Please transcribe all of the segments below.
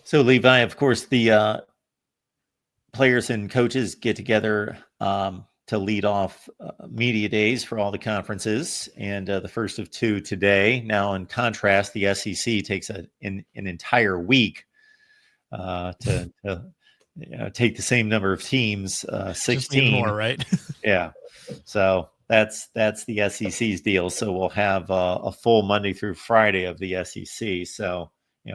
So, Levi, of course, the players and coaches get together to lead off media days for all the conferences, and the first of two today. Now, in contrast, the SEC takes an entire week to take the same number of teams, Just need 16. more, right? Yeah. So that's the SEC's deal. So we'll have a full Monday through Friday of the SEC. So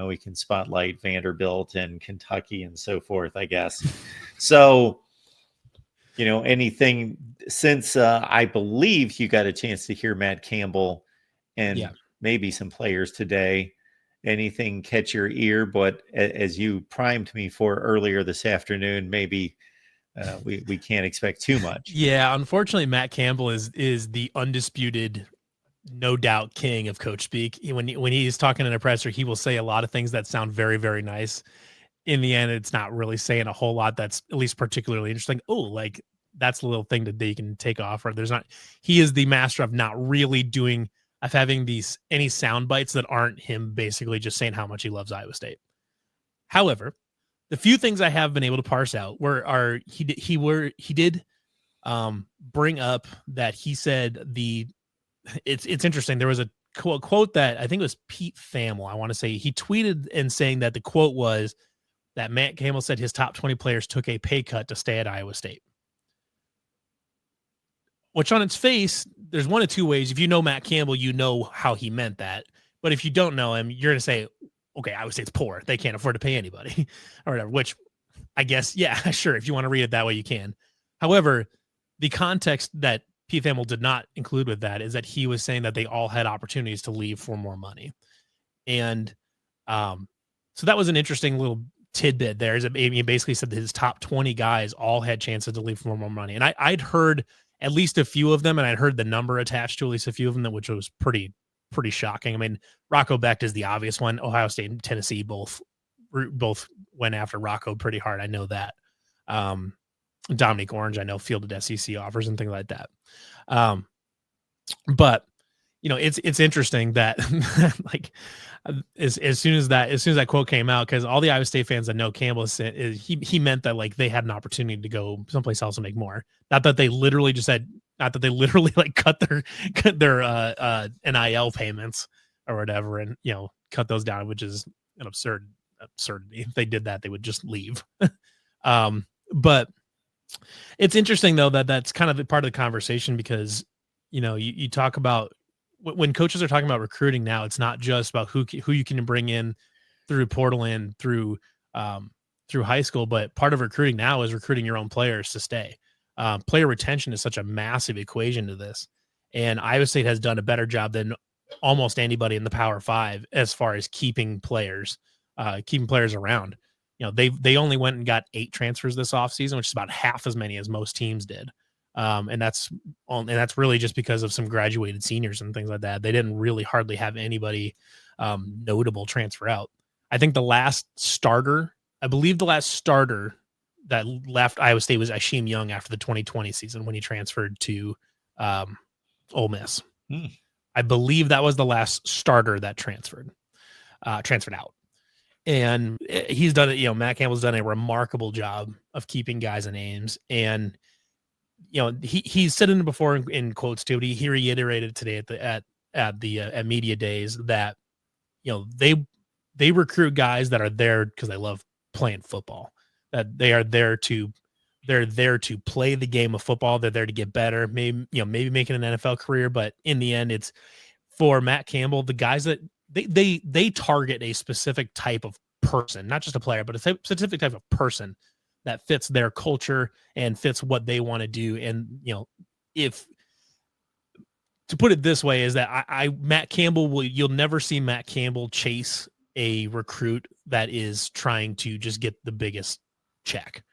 we can spotlight Vanderbilt and Kentucky and so forth, I guess. So anything since I believe you got a chance to hear Matt Campbell and Yeah. maybe some players today. Anything catch your ear? But as you primed me for earlier this afternoon, maybe we can't expect too much. Yeah, unfortunately, Matt Campbell is the undisputed, no doubt king of coach speak. When he's talking in a presser, he will say a lot of things that sound very, very nice. In the end, it's not really saying a whole lot that's at least particularly interesting. Oh, like that's a little thing that they can take off. Or there's not. He is the master of not really doing of having these any sound bites that aren't him basically just saying how much he loves Iowa State. However, the few things I have been able to parse out he did bring up that he said it's interesting. There was a quote that I think it was Pete Thamel. I want to say he tweeted and saying that the quote was that Matt Campbell said his top 20 players took a pay cut to stay at Iowa State. Which on its face, there's one of two ways. If you know Matt Campbell, you know how he meant that. But if you don't know him, you're going to say, okay, Iowa State's poor. They can't afford to pay anybody or whatever, which I guess, yeah, sure. If you want to read it that way, you can. However, the context that Pete Thamel did not include with that is that he was saying that they all had opportunities to leave for more money. And so that was an interesting little tidbit there. Is he basically said that his top 20 guys all had chances to leave for more money. And I'd heard at least a few of them, and I'd heard the number attached to at least a few of them, which was pretty shocking. I mean, Rocco Becht is the obvious one. Ohio State and Tennessee both went after Rocco pretty hard. I know that. Dominique Orange, I know, fielded SEC offers and things like that. But it's interesting that like as soon as that quote came out, because all the Iowa State fans that know Campbell he meant that like they had an opportunity to go someplace else and make more. Not that they literally like cut their NIL payments or whatever and cut those down, which is an absurdity. If they did that, they would just leave. But it's interesting though that's kind of part of the conversation because you talk about when coaches are talking about recruiting now, it's not just about who you can bring in through portal and through high school, but part of recruiting now is recruiting your own players to stay. Player retention is such a massive equation to this, and Iowa State has done a better job than almost anybody in the Power Five as far as keeping players around. They only went and got 8 transfers this offseason, which is about half as many as most teams did. And that's really just because of some graduated seniors and things like that. They didn't really hardly have anybody notable transfer out. I think the last starter that left Iowa State was Asheem Young after the 2020 season when he transferred to Ole Miss. I believe that was the last starter that transferred out. And he's done it. Matt Campbell's done a remarkable job of keeping guys and names. And he's said it before in quotes too, but he reiterated today at media days that they recruit guys that are there because they love playing football, that they're there to play the game of football. They're there to get better, maybe making an NFL career. But in the end, it's for Matt Campbell, the guys that they target a specific type of person, not just a player, but a specific type of person that fits their culture and fits what they want to do. And, if to put it this way is that Matt Campbell you'll never see Matt Campbell chase a recruit that is trying to just get the biggest check.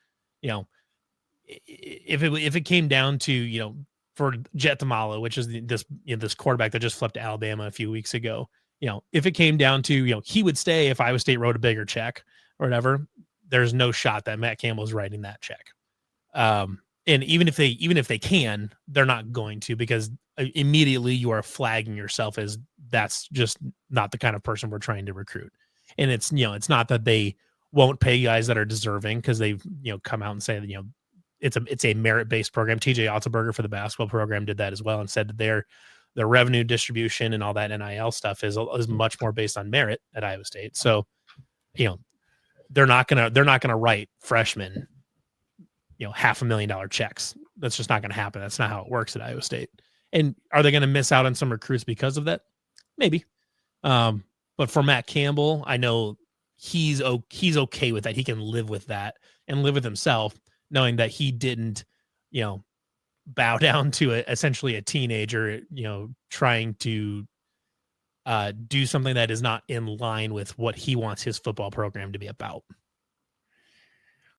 If it came down to, for Jet Tamalo, which is this quarterback that just flipped to Alabama a few weeks ago, if it came down to, he would stay if Iowa State wrote a bigger check or whatever. There's no shot that Matt Campbell is writing that check. And even if they can, they're not going to, because immediately you are flagging yourself as that's just not the kind of person we're trying to recruit. And it's, it's not that they won't pay guys that are deserving because they've, come out and say that, it's a merit-based program. TJ Otzelberger for the basketball program did that as well and said that their revenue distribution and all that NIL stuff is much more based on merit at Iowa State. So, they're not gonna write freshmen, $500,000 checks. That's just not gonna happen. That's not how it works at Iowa State. And are they gonna miss out on some recruits because of that? Maybe. But for Matt Campbell, I know he's okay with that. He can live with that and live with himself, knowing that he didn't, bow down to essentially a teenager, trying to do something that is not in line with what he wants his football program to be about.